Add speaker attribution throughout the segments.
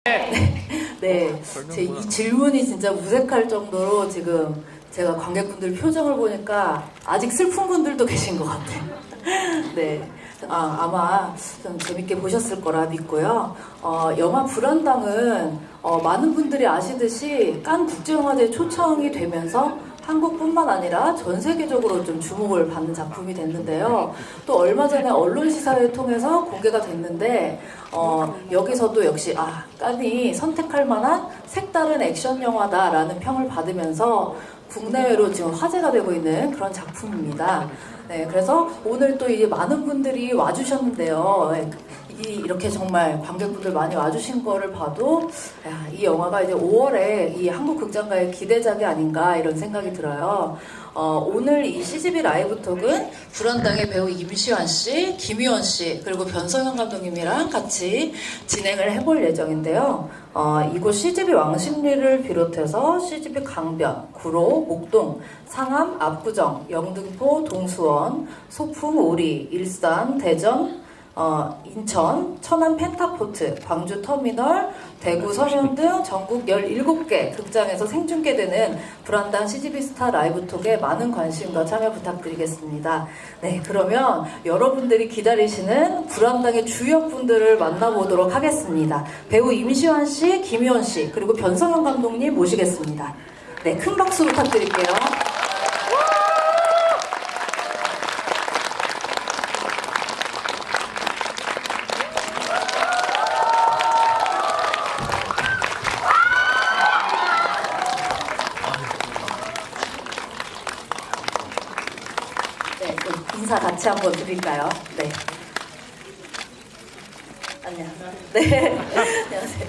Speaker 1: 네, 제 이 질문이 진짜 무색할 정도로 지금 제가 관객분들 표정을 보니까 아직 슬픈 분들도 계신 것 같아요. 네, 아마 좀 재밌게 보셨을 거라 믿고요. 영화 불안당은 많은 분들이 아시듯이 칸 국제영화제에 초청이 되면서 한국뿐만 아니라 전 세계적으로 좀 주목을 받는 작품이 됐는데요. 또 얼마 전에 언론 시사회를 통해서 공개가 됐는데 여기서도 역시 칸이 선택할 만한 색다른 액션 영화다라는 평을 받으면서 국내외로 지금 화제가 되고 있는 그런 작품입니다. 네, 그래서 오늘 또 이제 많은 분들이 와주셨는데요. 이렇게 정말 관객분들 많이 와주신 거를 봐도 이 영화가 이제 5월에 이 한국 극장가의 기대작이 아닌가 이런 생각이 들어요. 오늘 이 CGV 라이브 톡은 불안당의 배우 임시완 씨, 김희원 씨, 그리고 변성현 감독님이랑 같이 진행을 해볼 예정인데요. 이곳 CGV 왕십리를 비롯해서 CGV 강변, 구로, 목동, 상암, 압구정, 영등포, 동수원, 소풍, 오리, 일산, 대전, 인천, 천안 펜타포트, 광주 터미널, 대구 서면 등 전국 17개 극장에서 생중계되는 불안당 CGV 스타 라이브톡에 많은 관심과 참여 부탁드리겠습니다. 네, 그러면 여러분들이 기다리시는 불안당의 주역분들을 만나보도록 하겠습니다. 배우 임시완 씨, 김희원 씨, 그리고 변성현 감독님 모시겠습니다. 네, 큰 박수 부탁드릴게요. 인사 같이 한번 드릴까요? 네. 안녕하세요. 네. 안녕하세요.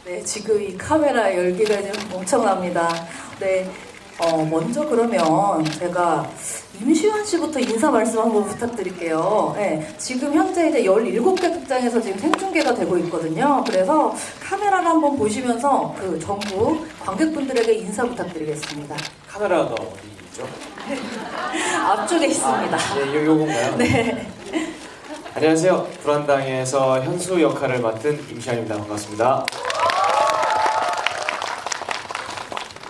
Speaker 1: 네, 지금 이 카메라 열기가 지금 엄청납니다. 네. 먼저 그러면 제가 임시완 씨부터 인사 말씀 한번 부탁드릴게요. 네, 지금 현재 이제 17개 극장에서 지금 생중계가 되고 있거든요. 그래서 카메라를 한번 보시면서 그 전국 관객분들에게 인사 부탁드리겠습니다.
Speaker 2: 카메라가 어디 있죠?
Speaker 1: 앞쪽에 있습니다.
Speaker 2: 네, 요건가요?
Speaker 1: 네.
Speaker 2: 안녕하세요. 불안당에서 현수 역할을 맡은 임시완입니다. 반갑습니다.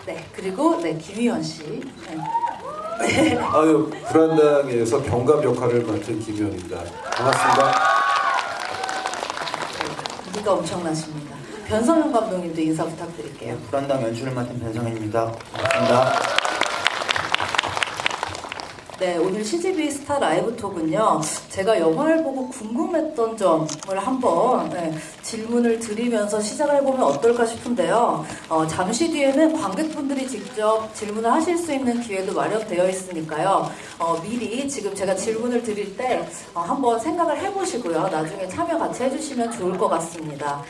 Speaker 1: 네, 그리고 김희원 씨. 네.
Speaker 3: 아유, 불안당에서 경감 역할을 맡은 김현입니다. 반갑습니다.
Speaker 1: 인기가 엄청나십니다. 변성현 감독님도 인사 부탁드릴게요.
Speaker 4: 불안당 연출을 맡은 변성현입니다. 반갑습니다.
Speaker 1: 네, 오늘 CGV 스타 라이브 톡은요, 제가 영화를 보고 궁금했던 점을 한번 질문을 드리면서 시작을 해보면 어떨까 싶은데요. 잠시 뒤에는 관객분들이 직접 질문을 하실 수 있는 기회도 마련되어 있으니까요. 미리 지금 제가 질문을 드릴 때 한번 생각을 해보시고요. 나중에 참여 같이 해주시면 좋을 것 같습니다.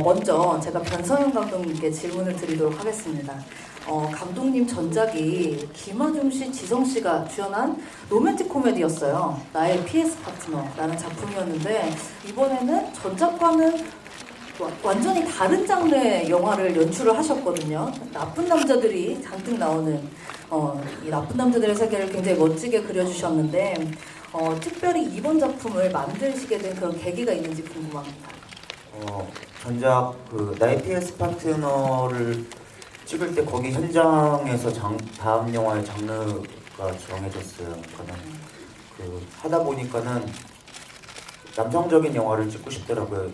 Speaker 1: 먼저 제가 변성현 감독님께 질문을 드리도록 하겠습니다. 감독님 전작이 김하중 씨, 지성 씨가 주연한 로맨틱 코미디였어요. 나의 PS 파트너라는 작품이었는데 이번에는 전작과는 완전히 다른 장르의 영화를 연출을 하셨거든요. 나쁜 남자들이 잔뜩 나오는 이 나쁜 남자들의 세계를 굉장히 멋지게 그려주셨는데 특별히 이번 작품을 만드시게 된 그런 계기가 있는지 궁금합니다.
Speaker 4: 전작 나의 PS 파트너를 찍을 때 거기 현장에서 다음 영화의 장르가 정해졌어요. 그러니까는 하다 보니까는 남성적인 영화를 찍고 싶더라고요.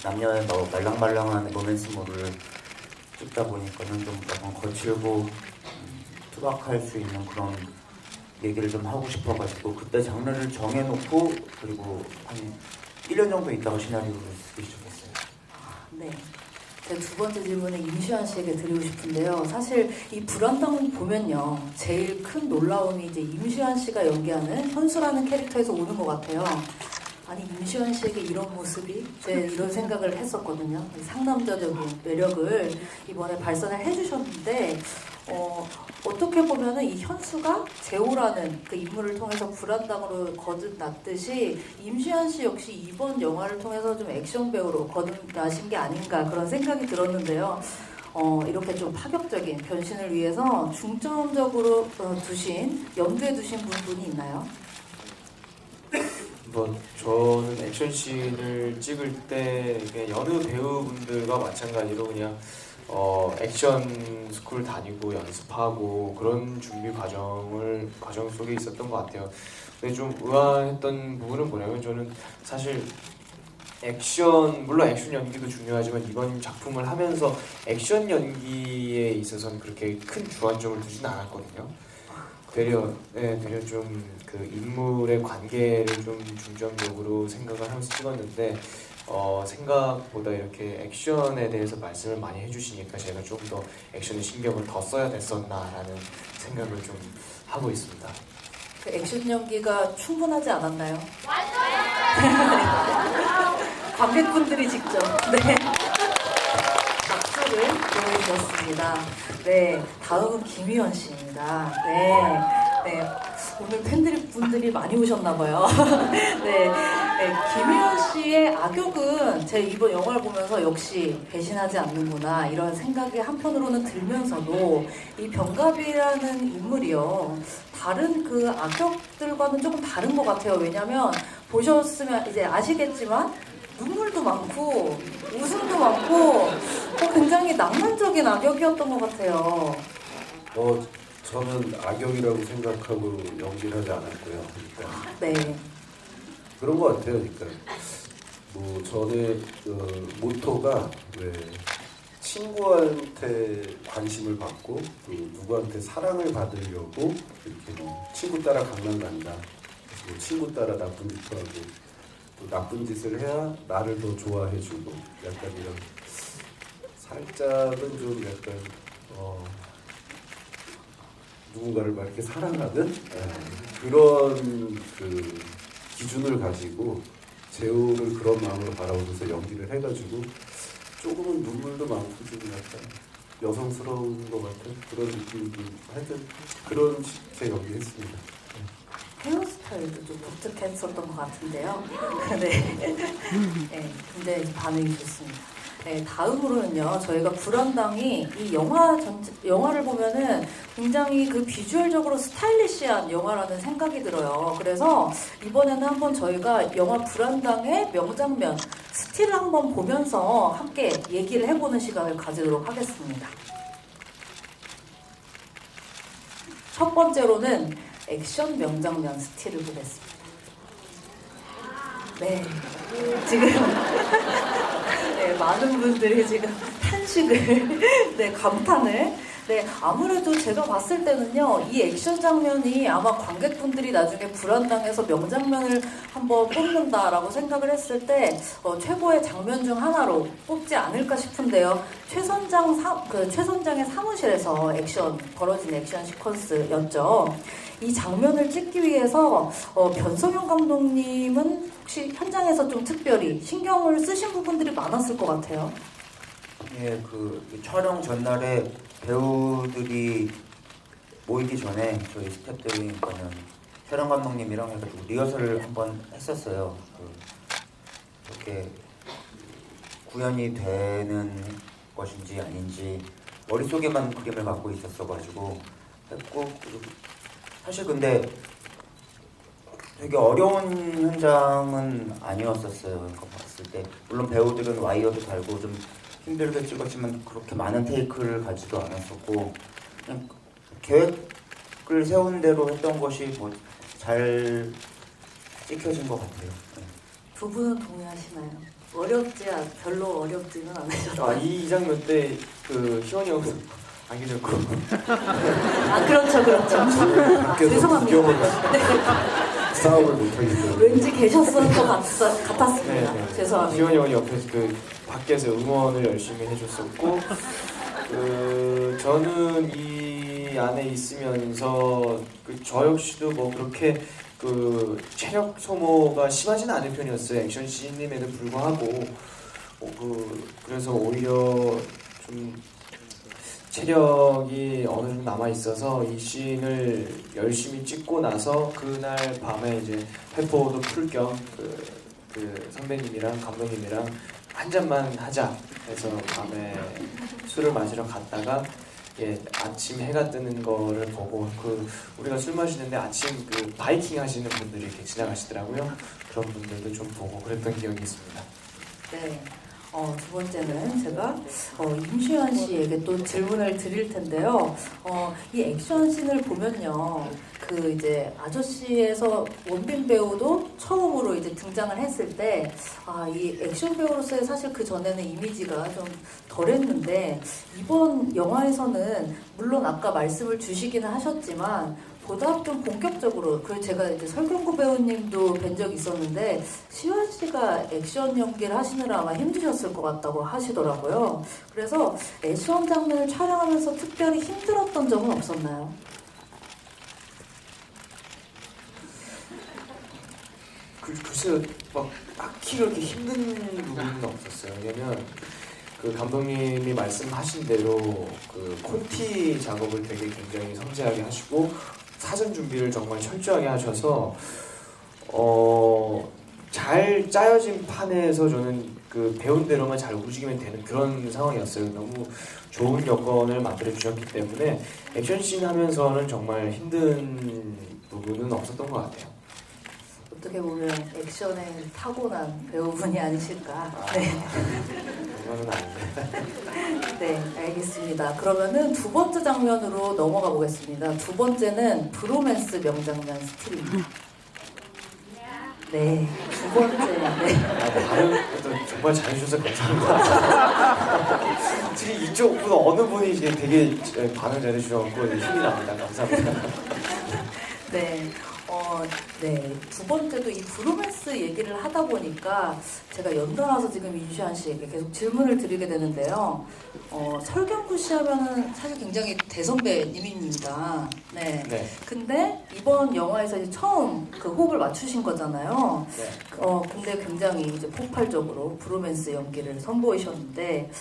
Speaker 4: 남녀의 말랑말랑한 로맨스물을 찍다 보니까는 좀 약간 거칠고 투박할 수 있는 그런 얘기를 좀 하고 싶어가지고 그때 장르를 정해놓고 그리고 한 1년 정도 있다가 시나리오를 쓰기 시작했어요.
Speaker 1: 네. 제 두 번째 질문은 임시완 씨에게 드리고 싶은데요. 사실 이 불안당 보면요, 제일 큰 놀라움이 이제 임시완 씨가 연기하는 현수라는 캐릭터에서 오는 것 같아요. 아니, 임시완 씨에게 이런 모습이? 이런 생각을 했었거든요. 상남자적인 매력을 이번에 발산을 해주셨는데 어떻게 보면은 이 현수가 재호라는 그 인물을 통해서 불안당으로 거듭났듯이 임시완 씨 역시 이번 영화를 통해서 좀 액션 배우로 거듭나신 게 아닌가 그런 생각이 들었는데요. 이렇게 좀 파격적인 변신을 위해서 중점적으로 염두에 두신 부분이 있나요?
Speaker 2: 저는 액션씬을 찍을 때 그냥 여느 배우분들과 마찬가지로 그냥 액션 스쿨 다니고 연습하고 그런 준비 과정 속에 있었던 것 같아요. 근데 좀 의아했던 부분은 뭐냐면 저는 사실 물론 액션 연기도 중요하지만 이번 작품을 하면서 액션 연기에 있어서는 그렇게 큰 주안점을 두진 않았거든요. 되려 좀 그 인물의 관계를 좀 중점적으로 생각을 하면서 찍었는데 생각보다 이렇게 액션에 대해서 말씀을 많이 해주시니까 제가 좀 더 액션에 신경을 더 써야 됐었나라는 생각을 좀 하고 있습니다.
Speaker 1: 그 액션 연기가 충분하지 않았나요? 관객분들이 직접 박수를 보내주셨습니다. 네, 다음은 김희원 씨입니다. 네, 오늘 팬분들이 많이 오셨나봐요. 네, 김희원 씨의 악역은 제가 이번 영화를 보면서 역시 배신하지 않는구나 이런 생각이 한편으로는 들면서도 이 병갑이라는 인물이요 다른 그 악역들과는 조금 다른 것 같아요. 왜냐면 보셨으면 이제 아시겠지만 눈물도 많고 웃음도 많고 굉장히 낭만적인 악역이었던 것 같아요.
Speaker 3: 저는 악역이라고 생각하고 연기를 하지 않았고요. 그러니까
Speaker 1: 네.
Speaker 3: 그런 것 같아요. 그러니까 뭐 전에 모토가 왜 친구한테 관심을 받고 또 누구한테 사랑을 받으려고 이렇게 뭐 친구 따라 강남 간다. 그래서 뭐 친구 따라 나쁜 짓도 하고 또 나쁜 짓을 해야 나를 더 좋아해주고 약간 이런 살짝은 좀 약간 누군가를 막 이렇게 사랑하는 그런 그 기준을 가지고 제호를 그런 마음으로 바라보면서 연기를 해가지고 조금은 눈물도 많고 좀 약간 여성스러운 것 같은 그런 느낌도 하여튼 그런 제 연기했습니다.
Speaker 1: 헤어스타일도 좀 독특했었던 것 같은데요. 네. 네, 근데 반응이 좋습니다. 네, 다음으로는요, 저희가 불안당이 이 영화를 보면은 굉장히 그 비주얼적으로 스타일리시한 영화라는 생각이 들어요. 그래서 이번에는 한번 저희가 영화 불안당의 명장면, 스틸을 한번 보면서 함께 얘기를 해보는 시간을 가지도록 하겠습니다. 첫 번째로는 액션 명장면 스틸을 보겠습니다. 네, 지금 네, 많은 분들이 지금 탄식을, 감탄을. 아무래도 제가 봤을 때는요, 이 액션 장면이 아마 관객분들이 나중에 불안당에서 명장면을 한번 뽑는다라고 생각을 했을 때 최고의 장면 중 하나로 뽑지 않을까 싶은데요. 최 선장의 사무실에서 벌어진 액션 시퀀스였죠. 이 장면을 찍기 위해서 변성현 감독님은 혹시 현장에서 좀 특별히 신경을 쓰신 부분들이 많았을 것 같아요.
Speaker 4: 예, 그 촬영 전날에 배우들이 모이기 전에 저희 스태프들이 촬영 감독님이랑 해가지고 리허설을 한번 했었어요. 이렇게 구현이 되는 것인지 아닌지 머릿속에만 그림을 갖고 있었어가지고 했고, 사실 근데 되게 어려운 현장은 아니었었어요. 그거 봤을 때 물론 배우들은 와이어도 달고 좀 힘들게 찍었지만 그렇게 많은 테이크를 가지도 않았었고 그냥 계획을 세운 대로 했던 것이 뭐 잘 찍혀진 것 같아요.
Speaker 1: 두 분은 동의하시나요? 별로 어렵지는 않으셨나요?
Speaker 2: 이 장면 때 그 희원이 형은 안 계셨고
Speaker 1: 그렇죠.
Speaker 3: 밖에서
Speaker 1: 죄송합니다.
Speaker 3: 구경을 싸움을 못하기 때문에
Speaker 1: 왠지 계셨을 것 같았습니다.
Speaker 2: 네.
Speaker 1: 죄송합니다.
Speaker 2: 희원이 형이 옆에서 밖에서 응원을 열심히 해줬었고 저는 이 안에 있으면서 저 역시도 뭐 그렇게 체력 소모가 심하지는 않은 편이었어요. 액션 씬임에도 불구하고 그래서 오히려 좀 체력이 어느 정도 남아 있어서 이 씬을 열심히 찍고 나서 그날 밤에 이제 회포도 풀 겸 그 선배님이랑 감독님이랑 한 잔만 하자 해서 밤에 술을 마시러 갔다가 예, 아침 해가 뜨는 거를 보고 그 우리가 술 마시는데 아침 그 바이킹 하시는 분들이 이렇게 지나가시더라고요. 그런 분들도 좀 보고 그랬던 기억이 있습니다.
Speaker 1: 네. 두 번째는 제가 임시완 씨에게 또 질문을 드릴 텐데요. 이 액션씬을 보면요, 그 이제 아저씨에서 원빈 배우도 처음으로 이제 등장을 했을 때, 이 액션 배우로서의 사실 그 전에는 이미지가 좀 덜했는데 이번 영화에서는 물론 아까 말씀을 주시기는 하셨지만. 보다 좀 본격적으로 그리고 제가 이제 설경구 배우님도 뵌 적이 있었는데 시완 씨가 액션 연기를 하시느라 아마 힘드셨을 것 같다고 하시더라고요. 그래서 액션 장면을 촬영하면서 특별히 힘들었던 점은 없었나요?
Speaker 2: 글쎄요, 막 딱히 그렇게 힘든 부분은 없었어요. 왜냐면 그 감독님이 말씀하신 대로 그 콘티 작업을 되게 굉장히 섬세하게 하시고 사전 준비를 정말 철저하게 하셔서 잘 짜여진 판에서 저는 그 배운 대로만 잘 움직이면 되는 그런 상황이었어요. 너무 좋은 여건을 만들어 주셨기 때문에 액션씬 하면서는 정말 힘든 부분은 없었던 것 같아요.
Speaker 1: 어떻게 보면 액션에 타고난 배우분이 아니실까. 네.
Speaker 2: 그거는 아닌데.
Speaker 1: 네, 알겠습니다. 그러면은 두 번째 장면으로 넘어가 보겠습니다. 두 번째는 브로맨스 명장면 스틸입니다. 네, 두 번째. 네.
Speaker 2: 발음도 정말 잘해주셔서 감사합니다. 지금 이쪽 분 어느 분이 이제 되게 반응 잘해주셔서 힘이 납니다. 감사합니다.
Speaker 1: 네. 네. 두 번째도 이 브로맨스 얘기를 하다 보니까 제가 연달아서 지금 임시완 씨에게 계속 질문을 드리게 되는데요. 설경구 씨 하면은 사실 굉장히 대선배님입니다. 네.
Speaker 2: 네.
Speaker 1: 근데 이번 영화에서 이제 처음 그 호흡을 맞추신 거잖아요.
Speaker 2: 네.
Speaker 1: 근데 굉장히 이제 폭발적으로 브로맨스 연기를 선보이셨는데,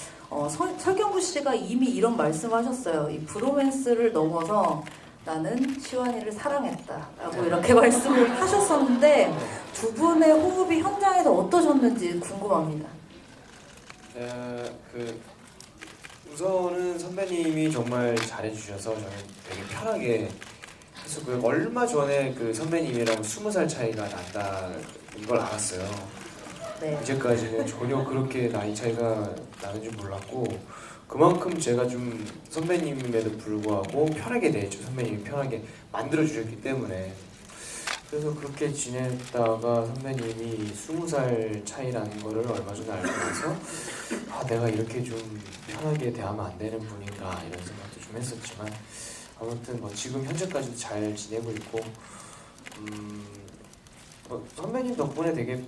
Speaker 1: 설경구 씨가 이미 이런 말씀을 하셨어요. 이 브로맨스를 넘어서 나는 시완이를 사랑했다라고 이렇게 말씀을 하셨었는데 두 분의 호흡이 현장에서 어떠셨는지 궁금합니다.
Speaker 2: 우선은 선배님이 정말 잘해주셔서 저는 되게 편하게 했었고요. 얼마 전에 그 선배님이랑 20살 차이가 난다는 걸 알았어요.
Speaker 1: 네.
Speaker 2: 이제까지는 전혀 그렇게 나이 차이가 나는 줄 몰랐고 그만큼 제가 좀 선배님임에도 불구하고 편하게 대했죠. 선배님이 편하게 만들어주셨기 때문에. 그래서 그렇게 지냈다가 선배님이 20살 차이라는 거를 얼마 전에 알고 나서 내가 이렇게 좀 편하게 대하면 안 되는 분인가 이런 생각도 좀 했었지만 아무튼 뭐 지금 현재까지도 잘 지내고 있고 선배님 덕분에 되게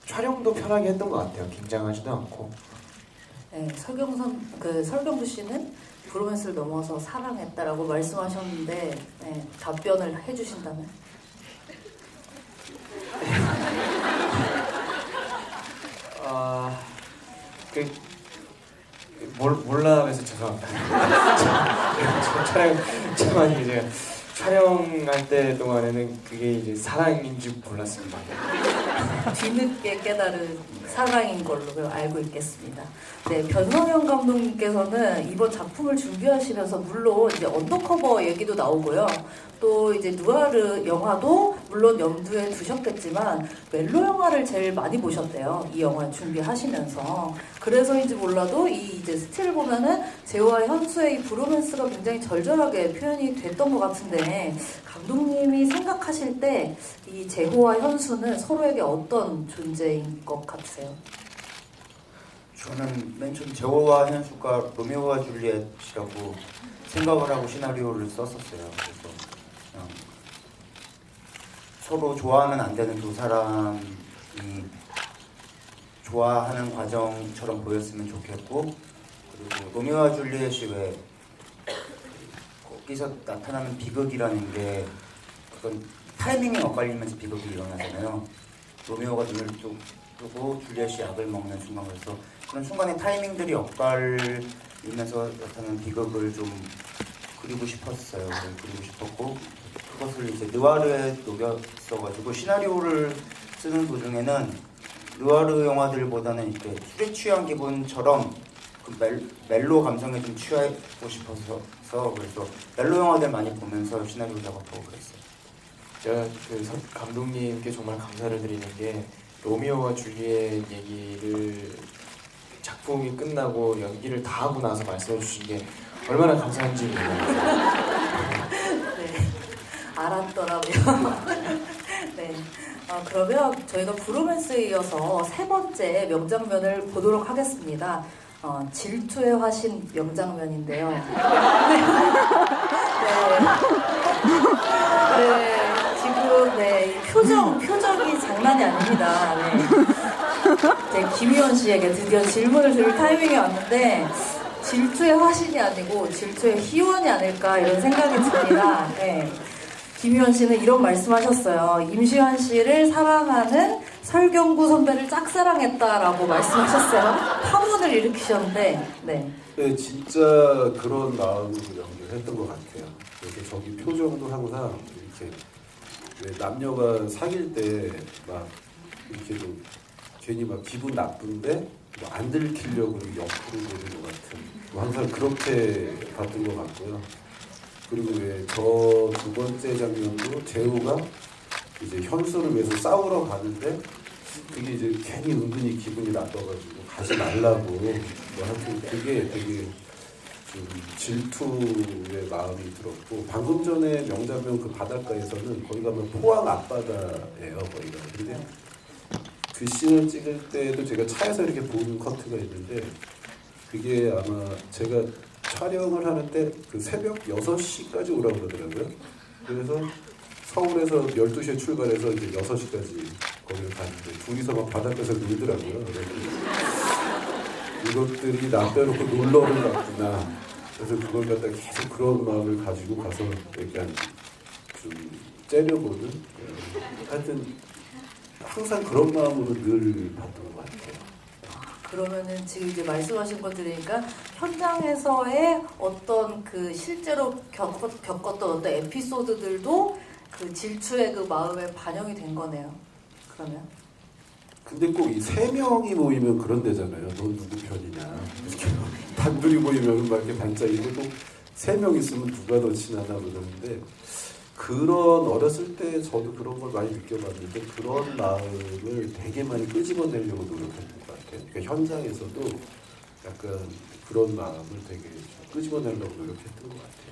Speaker 2: 촬영도 편하게 했던 것 같아요. 긴장하지도 않고.
Speaker 1: 네, 설경구 씨는 브로맨스를 넘어서 사랑했다라고 말씀하셨는데 네, 답변을 해주신다면?
Speaker 2: 몰라서 죄송합니다. 촬영 이제 촬영할 때 동안에는 그게 이제 사랑인 줄 몰랐습니다.
Speaker 1: 뒤늦게 깨달은 사랑인 걸로 알고 있겠습니다. 네, 변성현 감독님께서는 이번 작품을 준비하시면서 물론 이제 언더커버 얘기도 나오고요. 또 이제 누아르 영화도 물론 염두에 두셨겠지만 멜로 영화를 제일 많이 보셨대요. 이 영화 준비하시면서. 그래서인지 몰라도 이 이제 스틸을 보면은 재호와 현수의 이 브로맨스가 굉장히 절절하게 표현이 됐던 것 같은데 감독님이 생각하실 때 이 재호와 현수는 서로에게 어떤 존재인 것 같으세요?
Speaker 4: 저는 맨 처음 재호와 현수가 로미오와 줄리엣이라고 생각을 하고 시나리오를 썼었어요. 그래서 그냥 서로 좋아하면 안 되는 두 사람이 좋아하는 과정처럼 보였으면 좋겠고, 그리고 로미오와 줄리엣이 왜 거기서 나타나는 비극이라는 게 어떤 타이밍이 엇갈리면서 비극이 일어나잖아요. 로미오가 눈을 뜨고 줄리엣이 약을 먹는 순간, 그래서 그런 순간에 타이밍들이 엇갈리면서 나타나는 비극을 좀 그리고 싶었어요. 그리고 싶었고, 그것을 이제 느와르에 녹였어가지고 시나리오를 쓰는 도중에는 느와르 영화들보다는 이렇게 술에 취한 기분처럼 그 멜로 감성에 좀 취하고 싶어서 그래서 멜로 영화들 많이 보면서 시나리오 작업하고 그랬어요.
Speaker 2: 제가 그 감독님께 정말 감사를 드리는 게 로미오와 줄리엣 얘기를 작품이 끝나고 연기를 다 하고 나서 말씀해 주신 게 얼마나 감사한지 몰라요.
Speaker 1: 네, 알았더라고요. 네, 그러면 저희가 브로맨스에 이어서 세 번째 명장면을 보도록 하겠습니다. 질투의 화신 명장면인데요. 네, 지금 이 표정이 장난이 아닙니다. 네. 이제 김희원 씨에게 드디어 질문을 드릴 타이밍이 왔는데 질투의 화신이 아니고 질투의 희원이 아닐까 이런 생각이 듭니다. 네. 김희원 씨는 이런 말씀하셨어요. 임시완 씨를 사랑하는 설경구 선배를 짝사랑했다라고 말씀하셨어요. 파문을 일으키셨는데, 네.
Speaker 3: 네, 진짜 그런 마음으로 연기를 했던 것 같아요. 그래서 저기 표정도 항상 이렇게 왜 남녀가 사귈 때 막 이렇게 좀 괜히 막 기분 나쁜데 뭐 안 들키려고 옆으로 보는 것 같은 항상 그렇게 봤던 것 같고요. 그리고 왜 저 두 번째 장면도 재호가 이제 현수를 위해서 싸우러 가는데 그게 이제 괜히 은근히 기분이 나빠가지고 가지 말라고 뭐 하여튼 그게 되게 좀 질투의 마음이 들었고 방금 전에 명장면 그 바닷가에서는 거기 가면 포항 앞바다예요 거기가. 근데 그 씬을 찍을 때도 제가 차에서 이렇게 보는 커트가 있는데 그게 아마 제가 촬영을 하는데 그 새벽 6시까지 오라고 그러더라고요. 그래서 서울에서 12시에 출발해서 이제 6시까지 거기를 갔는데 둘이서 막 바닷가에서 놀더라고요. 그래서 이것들이 나 빼놓고 놀러를 갔구나. 그래서 그걸 갖다 계속 그런 마음을 가지고 가서 약간 좀 째려보는 하여튼 항상 그런 마음으로 늘 봤던 것 같아요.
Speaker 1: 그러면은 지금 이제 말씀하신 거 들으니까 현장에서의 어떤 그 실제로 겪었던 어떤 에피소드들도 그 질투의 그 마음에 반영이 된 거네요. 그러면
Speaker 3: 근데 꼭 이 세 명이 모이면 그런 데잖아요. 넌 누구 편이냐. 이렇게 단둘이 모이면 막 이렇게 반짝이고 꼭 세 명 있으면 누가 더 친하나 그러는데 그런 어렸을 때 저도 그런 걸 많이 느껴봤는데 그런 마음을 되게 많이 끄집어내려고 노력했던 것 같아요. 그러니까 현장에서도 약간 그런 마음을 되게 끄집어내려고 노력했던 것 같아요.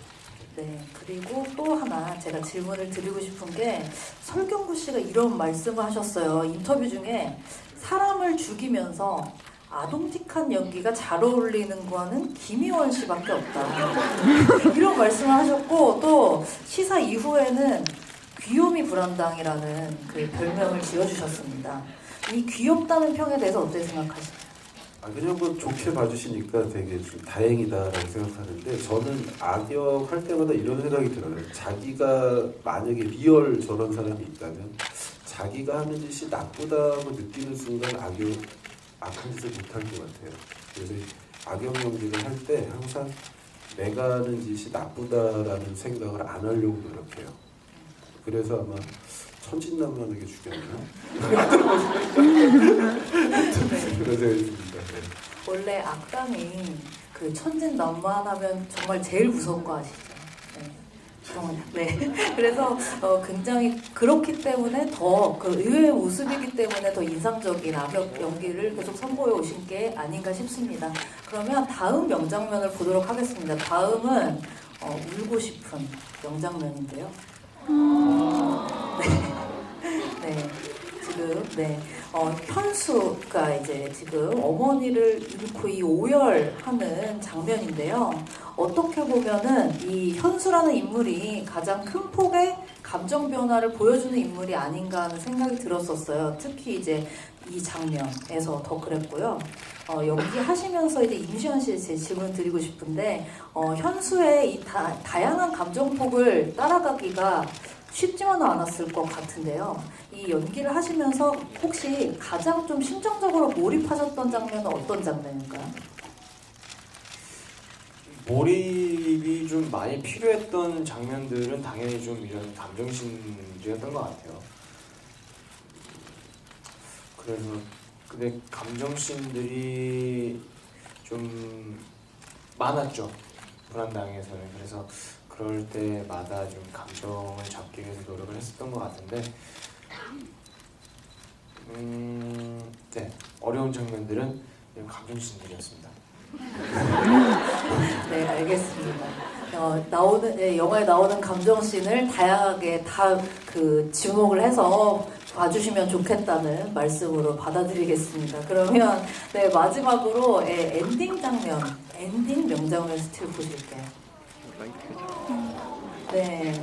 Speaker 1: 네, 그리고 또 하나 제가 질문을 드리고 싶은 게 설경구 씨가 이런 말씀을 하셨어요. 인터뷰 중에 사람을 죽이면서 아동틱한 연기가 잘 어울리는 거는 김희원 씨밖에 없다. 이런 말씀을 하셨고 또 시사 이후에는 귀요미 불안당이라는 그 별명을 지어주셨습니다. 이 귀엽다는 평에 대해서 어떻게 생각하시나요?
Speaker 3: 그냥 뭐 좋게 봐주시니까 되게 좀 다행이다라고 생각하는데 저는 악역 할 때마다 이런 생각이 들어요. 자기가 만약에 리얼 저런 사람이 있다면 자기가 하는 짓이 나쁘다고 느끼는 순간 악한 짓을 못할 것 같아요. 그래서 악역 연기를 할 때 항상 내가 하는 짓이 나쁘다라는 생각을 안 하려고 노력해요. 그래서 아마 천진난만하게 죽였나? 그런 생각이 듭니다.
Speaker 1: 원래 악당이 그 천진난만하면 정말 제일 무서운 거 아시죠? 네. 그래서 굉장히 그렇기 때문에 더 그 의외의 모습이기 때문에 더 인상적인 악역 연기를 계속 선보여 오신 게 아닌가 싶습니다. 그러면 다음 명장면을 보도록 하겠습니다. 다음은 울고 싶은 명장면인데요. 네. 지금 현수가 이제 지금 어머니를 잃고 이 오열하는 장면인데요. 어떻게 보면은 이 현수라는 인물이 가장 큰 폭의 감정 변화를 보여주는 인물이 아닌가 하는 생각이 들었었어요. 특히 이제 이 장면에서 더 그랬고요. 연기하시면서 이제 임시완 씨에 제 질문 드리고 싶은데 현수의 이 다양한 감정폭을 따라가기가 쉽지만은 않았을 것 같은데요. 이 연기를 하시면서 혹시 가장 좀 심정적으로 몰입하셨던 장면은 어떤 장면일까요?
Speaker 2: 몰입이 좀 많이 필요했던 장면들은 당연히 좀 이런 감정신이었던 것 같아요. 그래서 근데 감정신들이 좀 많았죠. 불안당에서는. 그래서 그럴 때마다 좀 감정을 잡기 위해서 노력을 했었던 것 같은데 네, 어려운 장면들은 감정신들이었습니다.
Speaker 1: 네, 알겠습니다. 영화에 나오는 감정씬을 다양하게 다 지목을 해서 봐주시면 좋겠다는 말씀으로 받아들이겠습니다. 그러면 네, 마지막으로 엔딩 명장면 스틸 보실게요. 네,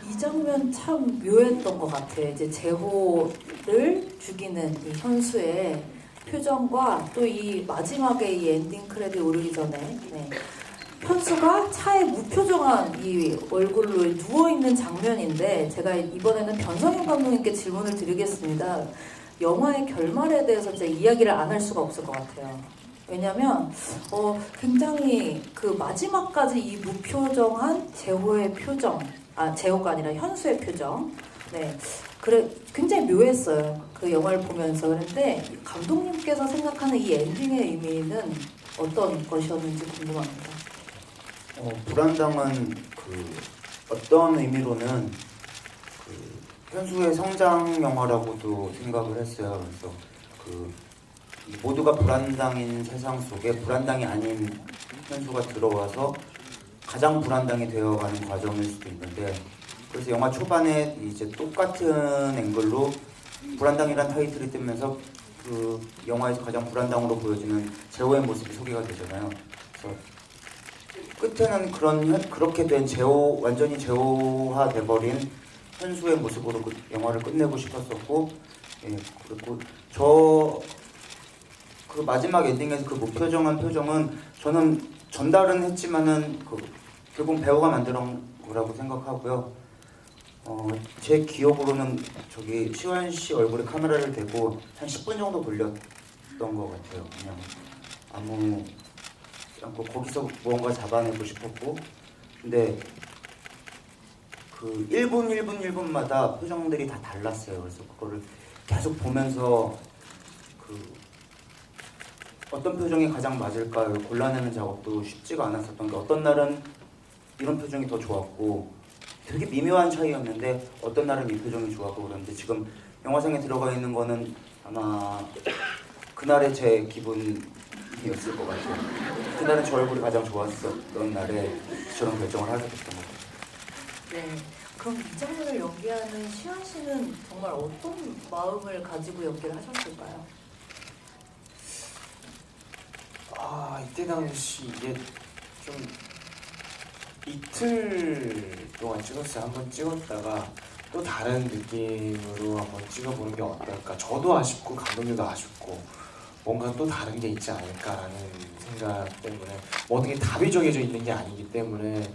Speaker 1: 이 장면 참 묘했던 것 같아요. 이제 재호를 죽이는 이 현수의 표정과 또 이 마지막에 이 엔딩 크레딧 오르기 전에 네. 현수가 차에 무표정한 이 얼굴로 누워있는 장면인데 제가 이번에는 변성현 감독님께 질문을 드리겠습니다. 영화의 결말에 대해서 진짜 이야기를 안 할 수가 없을 것 같아요. 왜냐면 굉장히 마지막까지 이 무표정한 재호의 표정, 재호가 아니라 현수의 표정, 네, 그래 굉장히 묘했어요. 그 영화를 보면서. 그런데 감독님께서 생각하는 이 엔딩의 의미는 어떤 것이었는지 궁금합니다.
Speaker 4: 불안당은 어떤 의미로는 현수의 성장 영화라고도 생각을 했어요. 그래서 모두가 불안당인 세상 속에 불안당이 아닌 현수가 들어와서 가장 불안당이 되어가는 과정일 수도 있는데, 그래서 영화 초반에 이제 똑같은 앵글로 불안당이란 타이틀이 뜨면서 영화에서 가장 불안당으로 보여지는 재호의 모습이 소개가 되잖아요. 그래서 끝에는 그렇게 된 완전히 재호화 돼버린 현수의 모습으로 영화를 끝내고 싶었었고, 예, 그리고 마지막 엔딩에서 무표정한 표정은 저는 전달은 했지만은 결국 배우가 만든 거라고 생각하고요. 제 기억으로는 시원 씨 얼굴에 카메라를 대고 한 10분 정도 돌렸던 것 같아요. 그냥 아무 거기서 무언가 잡아내고 싶었고, 근데 1분마다 표정들이 다 달랐어요. 그래서 그거를 계속 보면서 어떤 표정이 가장 맞을까 골라내는 작업도 쉽지가 않았었던 게, 어떤 날은 이런 표정이 더 좋았고 되게 미묘한 차이였는데 어떤 날은 이 표정이 좋았고 그런데, 지금 영화상에 들어가 있는 거는 아마 그날의 제 기분이었을 것 같아요. 그날은 저 얼굴이 가장 좋았었던 날에 저런 결정을 하게 됐던 것 같아요.
Speaker 1: 네, 그럼 이 장면을 연기하는 시현 씨는 정말 어떤 마음을 가지고 연기를 하셨을까요?
Speaker 2: 이때 당시 이게 좀 이틀 동안 찍었어요. 한번 찍었다가 또 다른 느낌으로 한번 찍어보는 게 어떨까. 저도 아쉽고 감독님도 아쉽고 뭔가 또 다른 게 있지 않을까라는 생각 때문에, 모든 게 답이 정해져 있는 게 아니기 때문에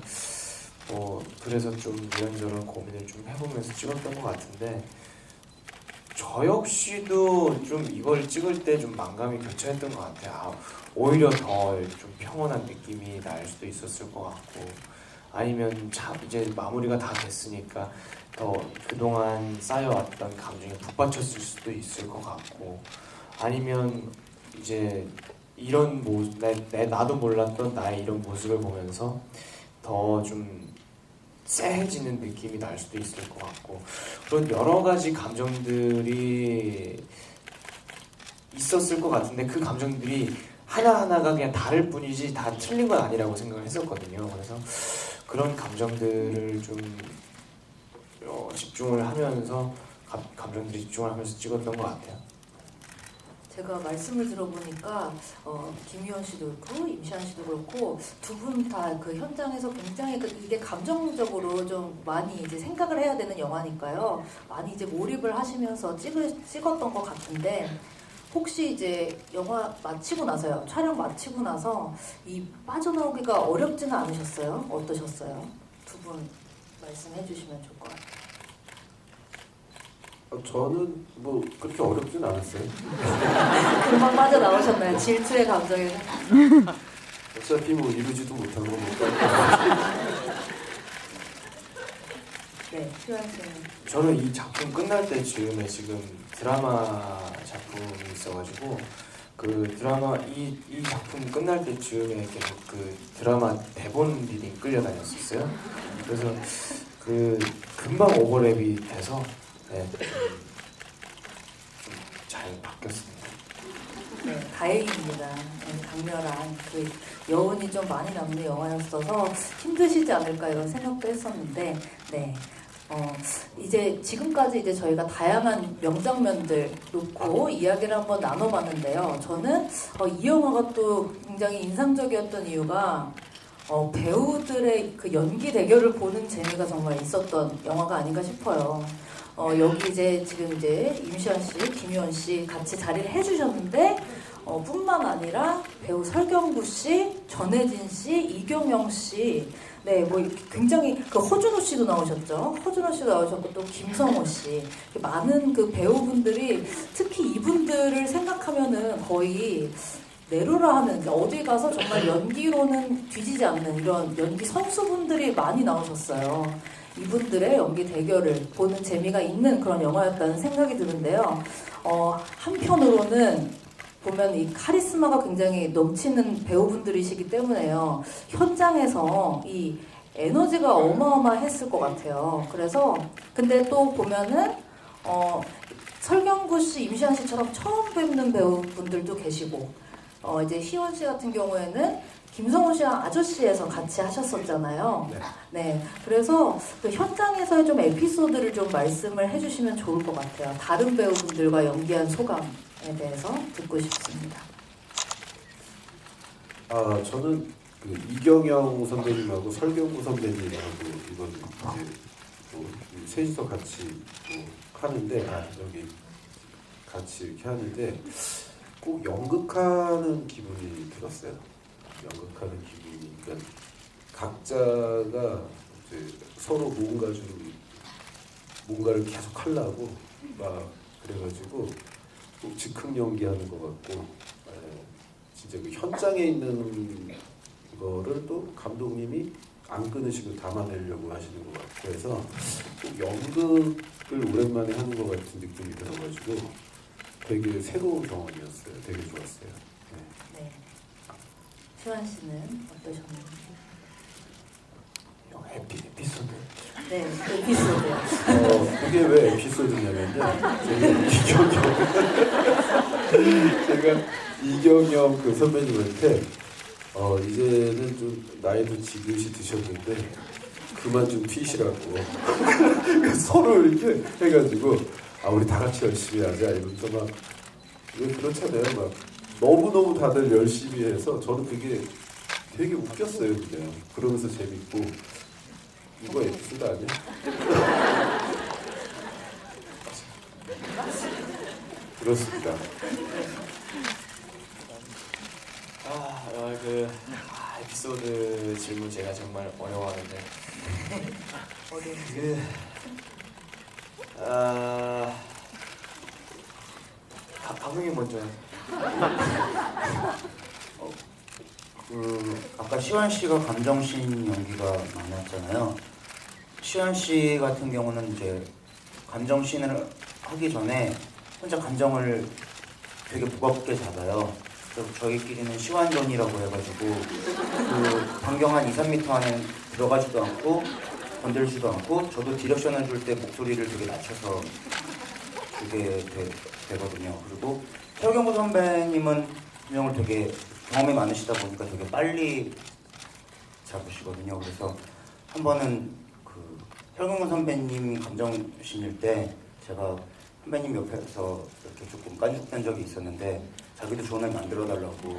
Speaker 2: 그래서 좀 이런저런 고민을 좀 해보면서 찍었던 것 같은데, 저 역시도 좀 이걸 찍을 때 좀 만감이 교차했던 것 같아요. 오히려 더 좀 평온한 느낌이 날 수도 있었을 것 같고, 아니면 이제 마무리가 다 됐으니까 더 그동안 쌓여왔던 감정이 북받쳤을 수도 있을 것 같고, 아니면 이제 이런 나도 몰랐던 나의 이런 모습을 보면서 더 좀 쎄해지는 느낌이 날 수도 있을 것 같고, 그런 여러 가지 감정들이 있었을 것 같은데, 그 감정들이 하나하나가 그냥 다를 뿐이지 다 틀린 건 아니라고 생각을 했었거든요. 그래서 그런 감정들을 좀 집중을 하면서 감정들이 집중을 하면서 찍었던 것 같아요.
Speaker 1: 제가 말씀을 들어보니까 김희원 씨도 그렇고 임시완 씨도 그렇고 두 분 다 그 현장에서 굉장히 이게 감정적으로 좀 많이 이제 생각을 해야 되는 영화니까요. 많이 이제 몰입을 하시면서 찍었던 것 같은데, 혹시 이제 영화 마치고 나서요, 촬영 마치고 나서 이 빠져나오기가 어렵지는 않으셨어요? 어떠셨어요? 두 분 말씀해 주시면 좋을 것 같아요.
Speaker 3: 저는 그렇게 어렵진 않았어요.
Speaker 1: 금방 빠져나오셨나요? 질투의 감정에는?
Speaker 3: 어차피 이루지도 못하고
Speaker 1: 네, 희완 씨는.
Speaker 2: 저는 이 작품 끝날 때쯤에 지금 드라마 작품이 있어가지고 그 드라마 이 작품 끝날 때쯤에 계속 그 드라마 대본들이 끌려다녔었어요. 그래서 그 금방 오버랩이 돼서 네, 좀 잘 바뀌었습니다.
Speaker 1: 네, 다행입니다. 네, 강렬한 그 여운이 좀 많이 남는 영화였어서 힘드시지 않을까 이런 생각도 했었는데, 네. 이제 지금까지 이제 저희가 다양한 명장면들 놓고 이야기를 한번 나눠봤는데요. 저는 이 영화가 또 굉장히 인상적이었던 이유가 배우들의 그 연기 대결을 보는 재미가 정말 있었던 영화가 아닌가 싶어요. 여기 이제 지금 이제 임시완 씨, 김유원 씨 같이 자리를 해주셨는데 뿐만 아니라 배우 설경구 씨, 전혜진 씨, 이경영 씨, 네, 뭐 굉장히 그 허준호 씨도 나오셨죠. 허준호 씨도 나오셨고 또 김성호 씨, 많은 그 배우분들이 특히 이분들을 생각하면은 거의 내로라 하면 어디 가서 정말 연기로는 뒤지지 않는 이런 연기 선수분들이 많이 나오셨어요. 이분들의 연기 대결을 보는 재미가 있는 그런 영화였다는 생각이 드는데요. 한편으로는 보면 이 카리스마가 굉장히 넘치는 배우분들이시기 때문에요. 현장에서 이 에너지가 어마어마했을 것 같아요. 그래서 근데 또 보면은 설경구 씨, 임시완 씨처럼 처음 뵙는 배우분들도 계시고 이제 희원 씨 같은 경우에는 김성호 씨랑 아저씨에서 같이 하셨었잖아요. 네, 그래서 그 현장에서의 좀 에피소드를 좀 말씀을 해주시면 좋을 것 같아요. 다른 배우분들과 연기한 소감에 대해서 듣고 싶습니다.
Speaker 3: 저는 그 이경영 선배님하고 설경구 선배님하고 이번 이제 뭐 셋이서 같이 뭐 하는데 여기 같이 이렇게 하는데 꼭 연극하는 기분이 들었어요. 연극하는 기분이, 그러니까 각자가 이제 서로 뭔가를 계속 하려고 막 그래가지고 꼭 즉흥 연기하는 것 같고, 진짜 그 현장에 있는 거를 또 감독님이 안 끊으시고 담아내려고 하시는 것 같고 해서 꼭 연극을 오랜만에 하는 것 같은 느낌이 들어가지고 되게 새로운 경험이었어요. 되게 좋았어요.
Speaker 1: 네. 시완 씨는 어떠셨나요?
Speaker 2: 에피소드.
Speaker 1: 네, 에피소드요.
Speaker 3: 그게 왜 에피소드냐면요. 제가 이경영 그 선배님한테 이제는 좀 나이도 지긋이 드셨는데 그만 좀 튀시라고 서로 이렇게 해가지고 우리 다 같이 열심히 하자 이러면서 막 왜 그렇잖아요. 막 너무너무 다들 열심히 해서 저는 그게 되게 웃겼어요. 그냥 그러면서 재밌고. 이거 에피소드 아니야? 그렇습니다.
Speaker 2: 에피소드 질문 제가 정말 어려워하는데 감독님 먼저요.
Speaker 4: 아까 시완 씨가 감정씬 연기가 많았잖아요. 시완 씨 같은 경우는 이제 감정씬을 하기 전에 혼자 감정을 되게 무겁게 잡아요. 그래서 저희끼리는 시완존이라고 해가지고 그 반경 한 2, 3m 안에 들어가지도 않고 건들지도 않고, 저도 디렉션을 줄 때 목소리를 되게 낮춰서 그게 되거든요. 그리고 설경구 선배님은 분명을 되게 경험이 많으시다 보니까 되게 빨리 잡으시거든요. 그래서 한 번은 그 설경구 선배님 감정신일 때 제가 선배님 옆에서 이렇게 조금 깐죽된 적이 있었는데 자기도 조언을 만들어달라고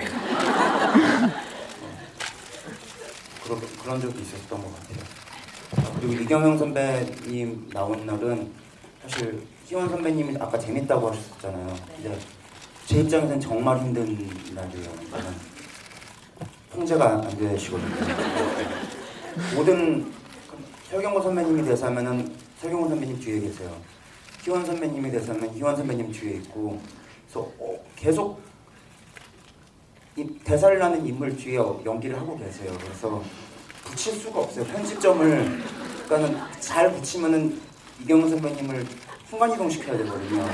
Speaker 4: 그런 적이 있었던 것 같아요. 그리고 이경영 선배님 나온 날은 사실 희원 선배님이 아까 재밌다고 하셨잖아요. 근데 제 입장에서는 정말 힘든 날이에요. 저는 통제가 안 되시거든요. 모든 설경구 선배님이 대사하면은 설경구 선배님 뒤에 계세요. 희원 선배님이 대사하면 희원 선배님 뒤에 있고, 그래서 계속 이 대사를 하는 인물 뒤에 연기를 하고 계세요. 그래서 붙일 수가 없어요. 편집점을. 그러니까는 잘 붙이면은 이경영 선배님을 순간이동 시켜야 되거든요.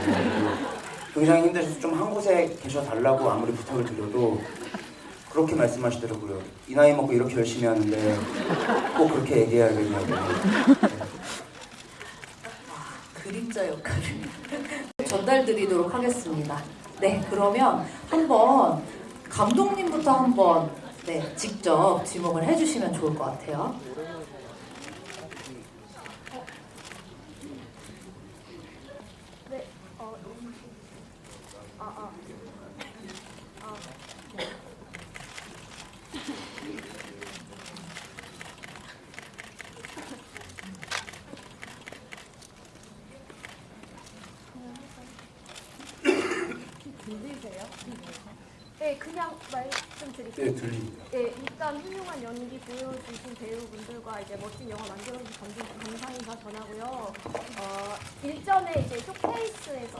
Speaker 4: 굉장히 힘드셔서 좀 한 곳에 계셔 달라고 아무리 부탁을 드려도 그렇게 말씀하시더라고요. 이 나이 먹고 이렇게 열심히 하는데 꼭 그렇게 얘기해야겠냐고.
Speaker 1: 그림자 역할을 전달드리도록 하겠습니다. 네, 그러면 한번 감독님부터 한번 네, 직접 지목을 해주시면 좋을 것 같아요.
Speaker 5: 네, 들리세요? 네, 그냥 말씀드릴게요.
Speaker 3: 네, 들립니다.
Speaker 5: 네, 일단 훌륭한 연기 보여주신 배우분들과 이제 멋진 영화 만들어주신 감독님 감사인사 전하고요. 일전에 이제 쇼케이스에서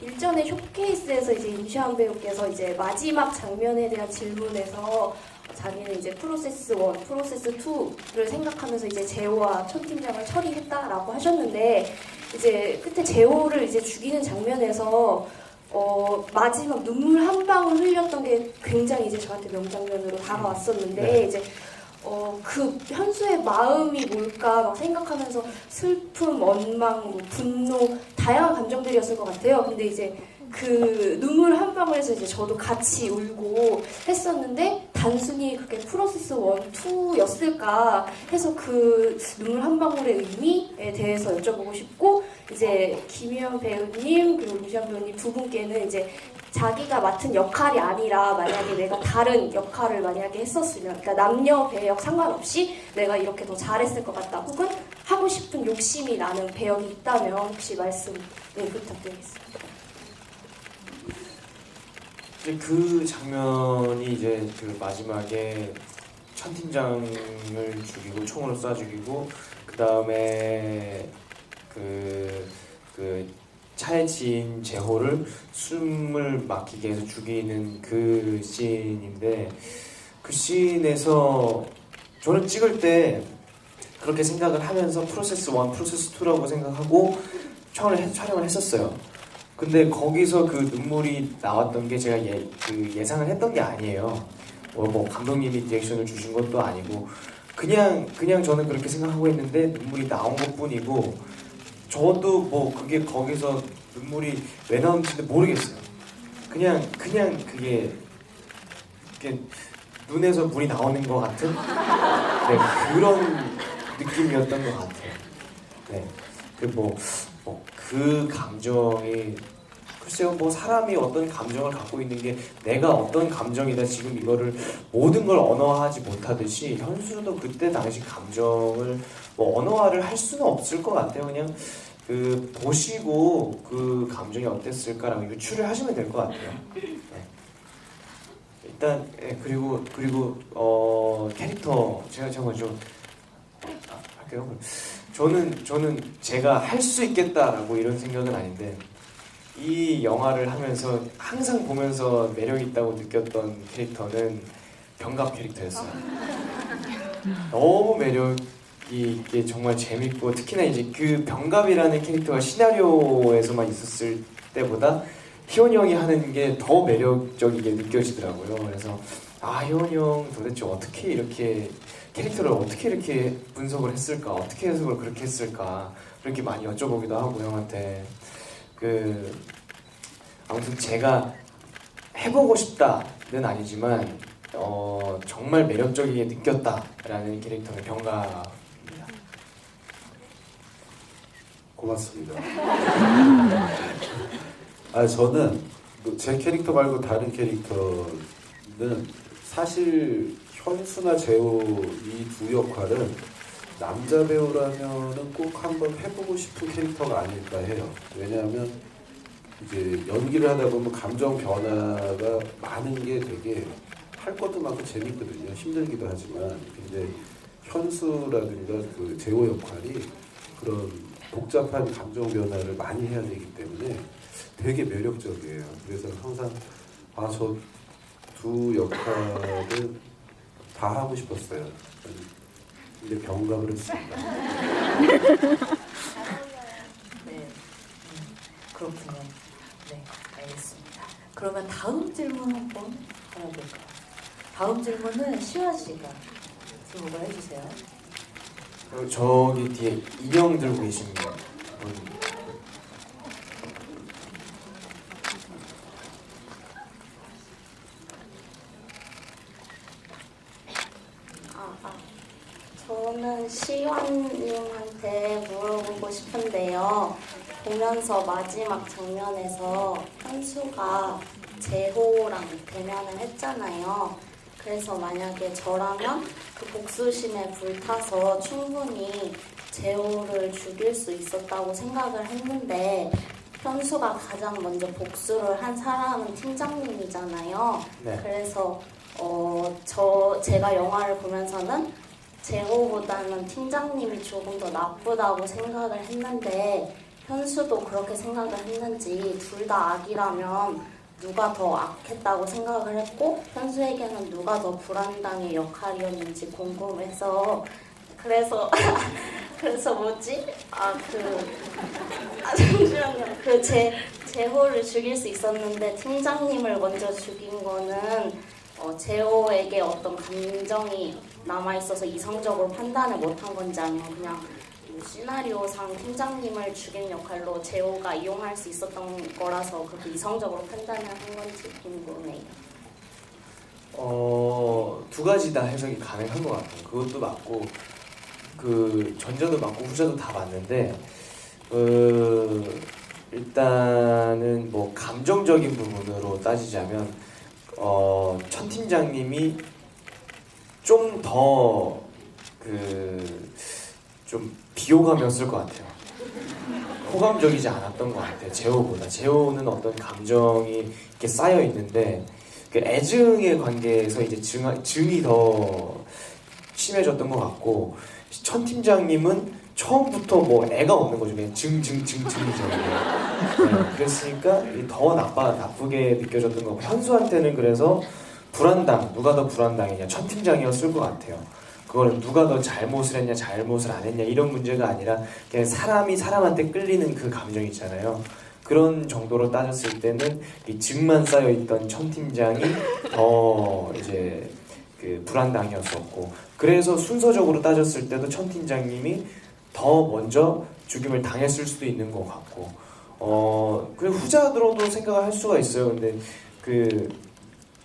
Speaker 5: 일전에 쇼케이스에서 이제 임시완 배우께서 이제 마지막 장면에 대한 질문에서 자기는 이제 프로세스 1, 프로세스 2를 생각하면서 이제 재호와 천 팀장을 처리했다라고 하셨는데 이제 끝에 재호를 이제 죽이는 장면에서 마지막 눈물 한 방울 흘렸던 게 굉장히 이제 저한테 명장면으로 다가왔었는데
Speaker 3: 네.
Speaker 5: 이제 그 현수의 마음이 뭘까 막 생각하면서 슬픔, 원망, 뭐 분노 다양한 감정들이었을 것 같아요. 근데 이제 그 눈물 한 방울에서 이제 저도 같이 울고 했었는데 단순히 그게 프로세스 1, 2였을까 해서 그 눈물 한 방울의 의미에 대해서 여쭤보고 싶고 이제 김희연 배우님 그리고 유시안 배우님 두 분께는 이제 자기가 맡은 역할이 아니라 만약에 내가 다른 역할을 만약에 했었으면 그러니까 남녀 배역 상관없이 내가 이렇게 더 잘했을 것 같다 혹은 하고 싶은 욕심이 나는 배역이 있다면 혹시 말씀 부탁드리겠습니다.
Speaker 2: 이제 그 장면이 이제 그 마지막에 천 팀장을 죽이고 총으로 쏴 죽이고 그 다음에 그 차에 지인 재호를 숨을 막히게 해서 죽이는 그 씬인데 그 씬에서 저는 찍을 때 그렇게 생각을 하면서 프로세스 1, 프로세스 2라고 생각하고 촬영을 했었어요. 근데 거기서 그 눈물이 나왔던 게 제가 예상을 했던 게 아니에요. 뭐 감독님이 리액션을 주신 것도 아니고 그냥 저는 그렇게 생각하고 했는데 눈물이 나온 것뿐이고 저도 뭐 그게 거기서 눈물이 왜 나오는지 모르겠어요. 그냥 그게 눈에서 물이 나오는 것 같은 네, 그런 느낌이었던 것 같아요. 네, 그 감정이 글쎄요, 뭐 사람이 어떤 감정을 갖고 있는 게 내가 어떤 감정이다 지금 이거를 모든 걸 언어화하지 못하듯이 현수도 그때 당시 감정을 뭐 언어화를 할 수는 없을 것 같아요. 그냥 그 보시고 그 감정이 어땠을까라고 유추를 하시면 될 것 같아요. 네. 일단 그리고 캐릭터 제가 먼저 할게요. 저는 제가 할 수 있겠다라고 이런 생각은 아닌데 이 영화를 하면서 항상 보면서 매력 있다고 느꼈던 캐릭터는 병갑 캐릭터였어요. 너무 매력 있게 정말 재밌고 특히나 이제 그 병갑이라는 캐릭터가 시나리오에서만 있었을 때보다 희원이 형이 하는 게 더 매력적이게 느껴지더라고요. 그래서 희원이 형 도대체 어떻게 이렇게 캐릭터를 어떻게 이렇게 분석을 했을까? 어떻게 해석을 그렇게 했을까? 그렇게 많이 여쭤보기도 하고 형한테 아무튼 제가 해보고 싶다는 아니지만 정말 매력적이게 느꼈다라는 캐릭터는 병가입니다.
Speaker 3: 고맙습니다. 저는 제 캐릭터 말고 다른 캐릭터는 사실 현수나 재호 이 두 역할은 남자 배우라면은 꼭 한번 해보고 싶은 캐릭터가 아닐까 해요. 왜냐하면 이제 연기를 하다 보면 감정 변화가 많은 게 되게 할 것도 많고 재밌거든요. 힘들기도 하지만 근데 현수라든가 그 재호 역할이 그런 복잡한 감정 변화를 많이 해야 되기 때문에 되게 매력적이에요. 그래서 항상 저 두 역할을 다 하고 싶었어요. 근데 병갑을 했습니다.
Speaker 1: 네, 그렇군요. 네, 알겠습니다. 그러면 다음 질문 한번 알아볼까요? 다음 질문은 시원 씨가 질문을 해주세요.
Speaker 2: 저기 뒤에 인형 들고 계신 분.
Speaker 6: 저는 시완님한테 물어보고 싶은데요. 보면서 마지막 장면에서 현수가 재호랑 대면을 했잖아요. 그래서 만약에 저라면 그 복수심에 불타서 충분히 재호를 죽일 수 있었다고 생각을 했는데 현수가 가장 먼저 복수를 한 사람은 팀장님이잖아요.
Speaker 2: 네.
Speaker 6: 그래서 제가 영화를 보면서는 재호보다는 팀장님이 조금 더 나쁘다고 생각을 했는데 현수도 그렇게 생각을 했는지 둘 다 악이라면 누가 더 악했다고 생각을 했고 현수에게는 누가 더 불안당의 역할이었는지 궁금해서 그래서 뭐지? 잠시만요. 재호를 죽일 수 있었는데 팀장님을 먼저 죽인 거는 재호에게 어떤 감정이 남아있어서 이성적으로 판단을 못한 건지 아니면 그냥 시나리오상 팀장님을 죽인 역할로 재호가 이용할 수 있었던 거라서 그렇게 이성적으로 판단을 한 건지 궁금해요.
Speaker 2: 두 가지 다 해석이 가능한 것 같아요. 그것도 맞고 그 전자도 맞고 후자도 다 맞는데 일단은 뭐 감정적인 부분으로 따지자면 천 팀장님이 좀 더 좀 비호감이었을 것 같아요. 호감적이지 않았던 것 같아요. 재호보다. 재호는 어떤 감정이 이렇게 쌓여 있는데 그 애증의 관계에서 이제 증이 더 심해졌던 것 같고 천 팀장님은 처음부터 뭐 애가 없는 거죠. 그냥 증이죠. 네, 그랬으니까 더 나쁘게 느껴졌던 거고 현수한테는 그래서 불안당, 누가 더 불안당이냐 천 팀장이었을 것 같아요. 그거는 누가 더 잘못을 했냐 잘못을 안 했냐 이런 문제가 아니라 그냥 사람이 사람한테 끌리는 그 감정 있잖아요. 그런 정도로 따졌을 때는 이 증만 쌓여있던 천 팀장이 더 이제 그 불안당이었었고 그래서 순서적으로 따졌을 때도 천 팀장님이 더 먼저 죽임을 당했을 수도 있는 것 같고 그리고 후자로도 생각을 할 수가 있어요. 근데 그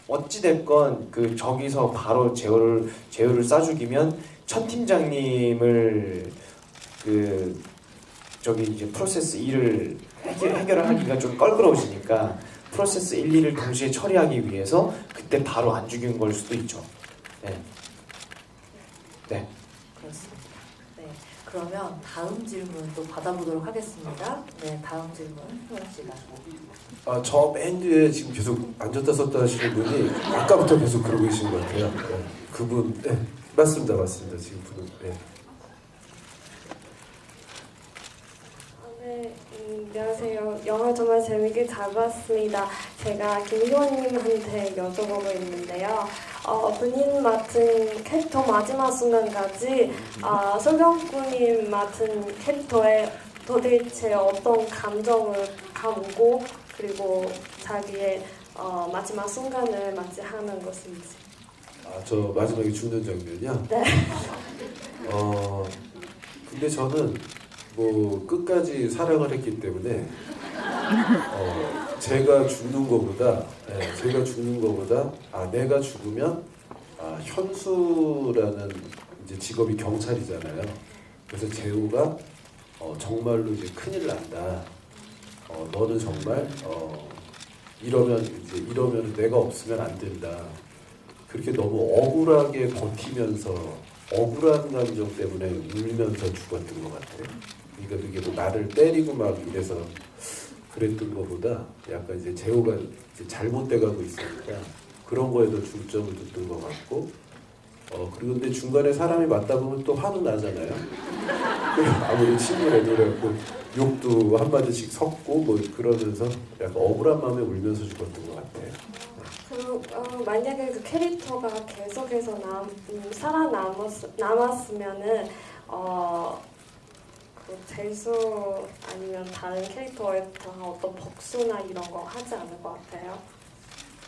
Speaker 2: 어찌됐건 그 저기서 바로 재호를 쏴 죽이면 천 팀장님을 그 저기 이제 프로세스 1을 해결을 하기가 좀 껄끄러워지니까 프로세스 1, 2를 동시에 처리하기 위해서 그때 바로 안 죽인 걸 수도 있죠. 네. 네.
Speaker 1: 그렇습니다. 네, 그러면 다음 질문 또 받아보도록 하겠습니다. 네, 다음 질문 효원 씨가.
Speaker 3: 저 맨 뒤에 지금 계속 앉았다 섰다 하시는 분이 아까부터 계속 그러고 계신 것 같아요. 네. 그분, 네. 맞습니다. 지금 분은. 네.
Speaker 7: 네, 안녕하세요. 영화 정말 재밌게 잘 봤습니다. 제가 김희원님한테 여쭤보고 있는데요. 본인 맡은 캐릭터 마지막 순간까지 설경구님 맡은 캐릭터에 도대체 어떤 감정을 감고 그리고 자기의 마지막 순간을 맞이하는 것인지.
Speaker 3: 저 마지막에 죽는 장면이요?
Speaker 7: 네.
Speaker 3: 근데 저는 뭐 끝까지 사랑을 했기 때문에 제가 죽는 거보다 내가 죽으면 현수라는 이제 직업이 경찰이잖아요. 그래서 재호가 정말로 이제 큰일 난다. 너는 정말 이러면 내가 없으면 안 된다. 그렇게 너무 억울하게 버티면서 억울한 감정 때문에 울면서 죽었던 것 같아요. 그러니까 그게 뭐 나를 때리고 막 이래서 그랬던 것보다 약간 이제 재호가 이제 잘못돼가고 있으니까 그런 거에도 중점을 뒀던 것 같고 그리고 근데 중간에 사람이 맞다 보면 또 화는 나잖아요. 아무리 친구라도 그래갖고 욕도 한마디씩 섞고 뭐 그러면서 약간 억울한 마음에 울면서 죽었던 것 같아요.
Speaker 7: 만약에 그 캐릭터가 계속해서 살아남았으면은 뭐 재수 아니면 다른 캐릭터에 대한 어떤 복수나 이런 거 하지 않을 것 같아요.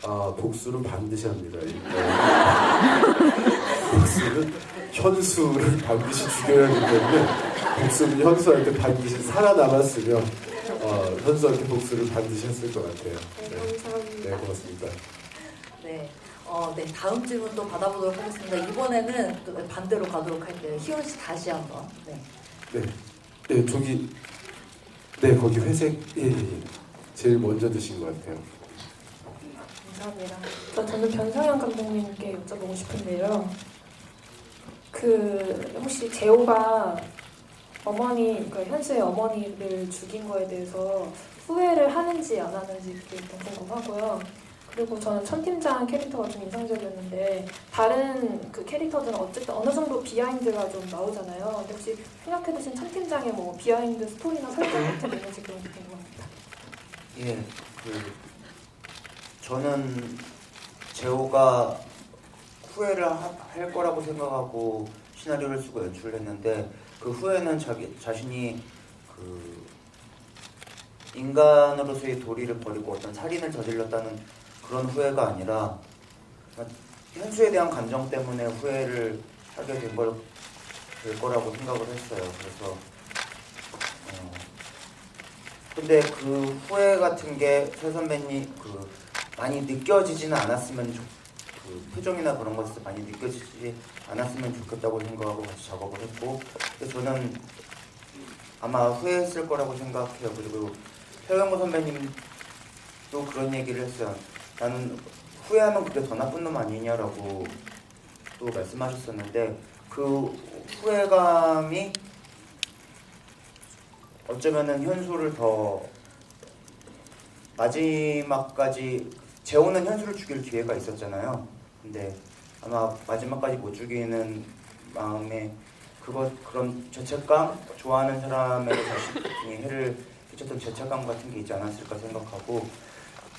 Speaker 3: 아, 복수는 반드시 합니다. 일단 복수는 현수를 반드시 죽여야 하기 때문에 복수는 현수한테 반드시 살아남았으면 현수한테 복수를 반드시 했을 것 같아요.
Speaker 7: 네, 감사합니다.
Speaker 3: 네, 고맙습니다.
Speaker 1: 네. 네, 다음 질문도 받아보도록 하겠습니다. 이번에는 또 반대로 가도록 할게요. 희원 씨 다시 한번. 네.
Speaker 3: 네, 저기, 네, 거기 회색, 예. 제일 먼저 드신 것 같아요.
Speaker 8: 감사합니다. 저는 변상현 감독님께 여쭤보고 싶은데요. 혹시 재호가 현수의 어머니를 죽인 거에 대해서 후회를 하는지 안 하는지 그게 일단 궁금하고요. 그리고 저는 천 팀장 캐릭터가 좀 인상적이었는데 다른 그 캐릭터들은 어쨌든 어느 정도 비하인드가 좀 나오잖아요. 근데 혹시 생각해보신 천 팀장의 뭐 비하인드 스토리나 설정 같은 게 있는지 그런 게 궁금합니다.
Speaker 4: 예, 저는 재호가 후회를 할 거라고 생각하고 시나리오를 쓰고 연출을 했는데 그 후회는 자신이 인간으로서의 도리를 버리고 어떤 살인을 저질렀다는 그런 후회가 아니라 현수에 대한 감정 때문에 후회를 하게 될 거라고 생각을 했어요. 그래서 근데 그 후회 같은 게 최 선배님 많이 느껴지지는 않았으면 그 표정이나 그런 것에서 많이 느껴지지 않았으면 좋겠다고 생각하고 같이 작업을 했고 저는 아마 후회했을 거라고 생각해요. 그리고 최경호 선배님도 그런 얘기를 했어요. 나는 후회하면 그게 더 나쁜 놈 아니냐라고 또 말씀하셨었는데 그 후회감이 어쩌면은 현수를 더 마지막까지 재호는 현수를 죽일 기회가 있었잖아요. 근데 아마 마지막까지 못 죽이는 마음에 그런 죄책감, 좋아하는 사람에게 자신이 해를 끼쳤던 죄책감 같은 게 있지 않았을까 생각하고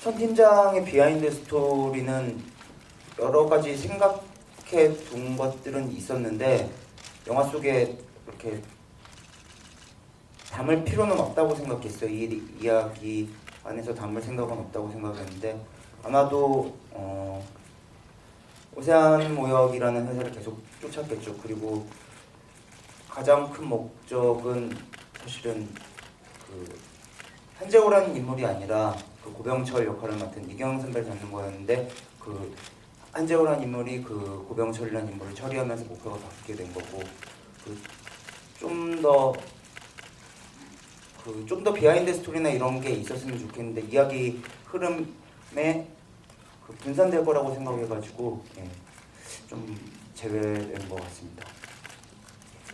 Speaker 4: 천 팀장의 비하인드 스토리는 여러 가지 생각해 둔 것들은 있었는데 영화 속에 이렇게 담을 필요는 없다고 생각했어요. 이 이야기 안에서 담을 생각은 없다고 생각했는데 아마도 오세안 모역이라는 회사를 계속 쫓았겠죠. 그리고 가장 큰 목적은 사실은 한재호라는 인물이 아니라 고병철 역할을 맡은 이경 선배를 잡는 거였는데 한재호라는 인물이 고병철이라는 인물을 처리하면서 목표가 바뀌게 된 거고 좀 더 비하인드 스토리나 이런 게 있었으면 좋겠는데 이야기 흐름에 분산될 거라고 생각해가지고 좀 제외된 것 같습니다.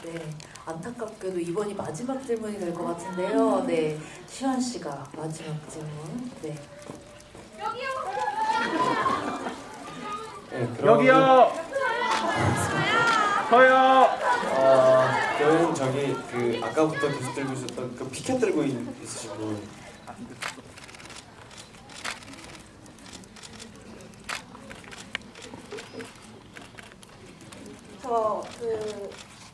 Speaker 1: 네, 안타깝게도 이번이 마지막 질문이 될 것 같은데요. 네, 시환 씨가 마지막 질문. 네.
Speaker 2: 네,
Speaker 9: 여기요. 저요.
Speaker 2: 그러면 저기 아까부터 계속 들고 있었던 피켓 들고 있으신 분.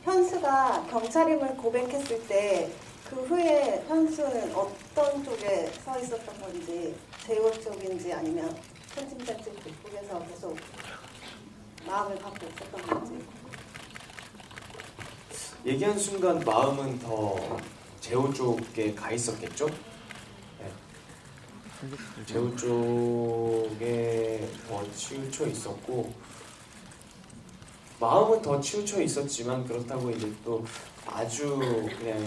Speaker 10: 현수가 경찰임을 고백했을 때 그 후에 현수는 어떤 쪽에 서 있었던 건지 재호 쪽인지 아니면 천팀장 쪽에서 계속 마음을 갖고 있었던 건지
Speaker 2: 얘기한 순간 마음은 더 재호 쪽에 가 있었겠죠? 네. 재호 쪽에 더 치우쳐 있었고 마음은 더 치우쳐 있었지만 그렇다고 이제 또 아주 그냥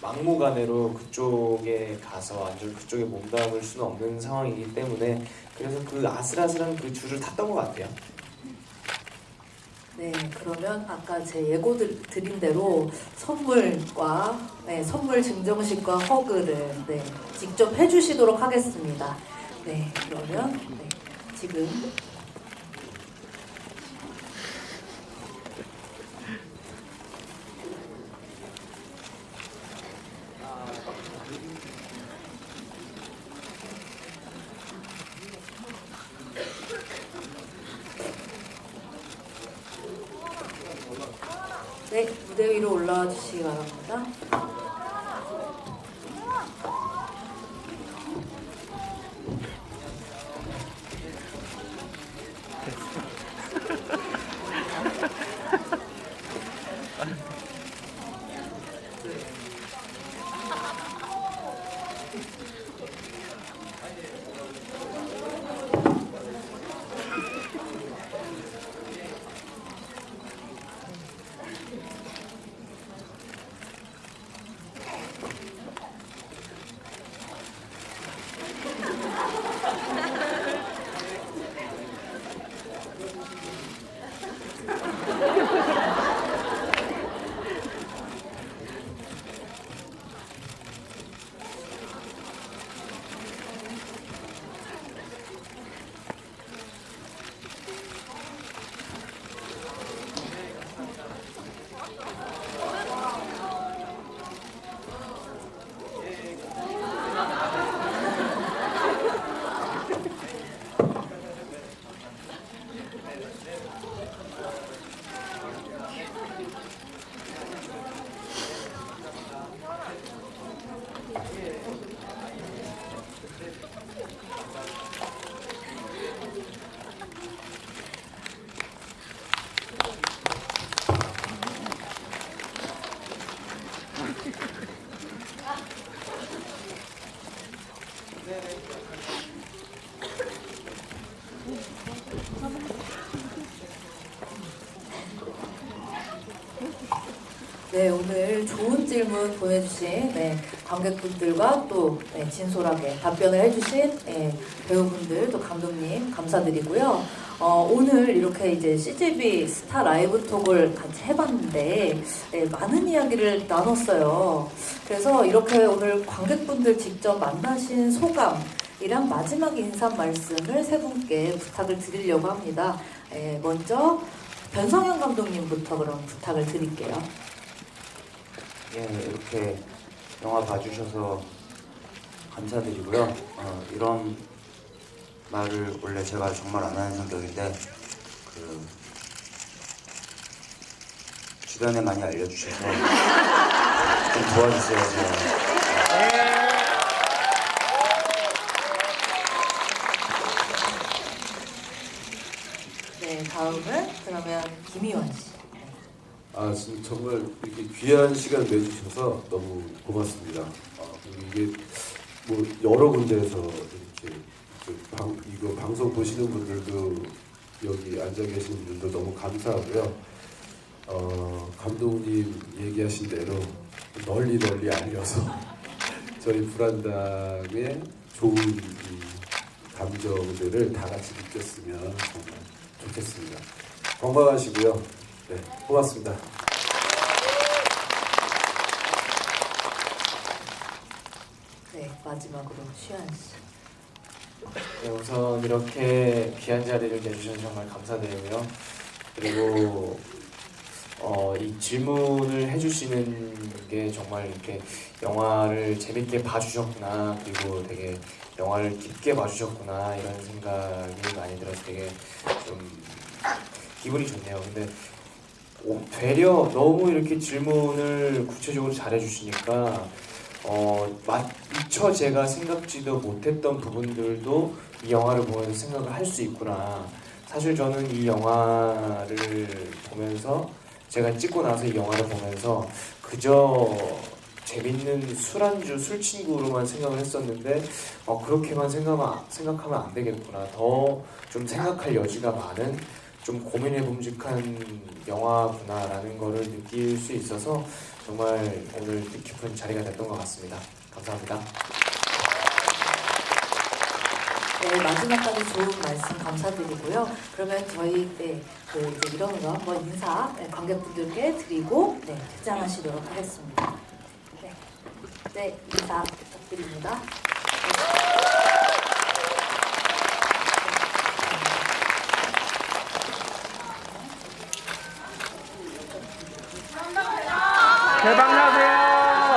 Speaker 2: 막무가내로 그쪽에 가서 완전 그쪽에 몸담을 수는 없는 상황이기 때문에 그래서 그 아슬아슬한 그 줄을 탔던 것 같아요.
Speaker 1: 네, 그러면 아까 제 예고 드린 대로 선물과 선물 증정식과 허그를 직접 해주시도록 하겠습니다. 네, 그러면 지금 무대 위로 올라와 주시기 바랍니다. 네, 오늘 좋은 질문 보내주신 관객분들과 또 진솔하게 답변을 해주신 배우분들 또 감독님 감사드리고요. 오늘 이렇게 이제 CGV 스타 라이브 톡을 같이 해봤는데 많은 이야기를 나눴어요. 그래서 이렇게 오늘 관객분들 직접 만나신 소감이랑 마지막 인사 말씀을 세 분께 부탁을 드리려고 합니다. 먼저 변성현 감독님부터 그럼 부탁을 드릴게요.
Speaker 4: 예, 이렇게 영화 봐주셔서 감사드리고요. 이런 말을 원래 제가 정말 안 하는 성격인데 주변에 많이 알려주셔서 좀 도와주세요.
Speaker 1: 네, 다음은 그러면 김희원 씨.
Speaker 3: 지금 정말 이렇게 귀한 시간 내주셔서 너무 고맙습니다. 그리고 이게 뭐 여러 군데에서 이렇게 이거 방송 보시는 분들도 여기 앉아 계신 분들도 너무 감사하고요. 감독님 얘기하신 대로 널리 알려서 저희 불안당의 좋은 이 감정들을 다 같이 느꼈으면 정말 좋겠습니다. 건강하시고요. 네, 고맙습니다.
Speaker 1: 네, 마지막으로 쉬한 씨.
Speaker 2: 네, 우선 이렇게 귀한 자리를 내주셔서 정말 감사드리고요. 그리고 이 질문을 해주시는 게 정말 이렇게 영화를 재밌게 봐주셨구나, 그리고 되게 영화를 깊게 봐주셨구나 이런 생각이 많이 들어서 되게 좀 기분이 좋네요. 근데 되려 너무 이렇게 질문을 구체적으로 잘해주시니까 미처 제가 생각지도 못했던 부분들도 이 영화를 보면서 생각을 할 수 있구나. 사실 저는 이 영화를 보면서, 제가 찍고 나서 이 영화를 보면서 그저 재밌는 술안주, 술친구로만 생각을 했었는데 그렇게만 생각하면 안 되겠구나. 더 좀 생각할 여지가 많은, 좀 고민해 봄직한 영화구나라는 거를 느낄 수 있어서 정말 오늘 뜻깊은 자리가 됐던 것 같습니다. 감사합니다.
Speaker 1: 네, 마지막까지 좋은 말씀 감사드리고요. 그러면 저희 이제 이런 거 한번 인사 관객분들께 드리고 퇴장하시도록 하겠습니다. 네, 인사 부탁드립니다.
Speaker 9: 대박 나세요.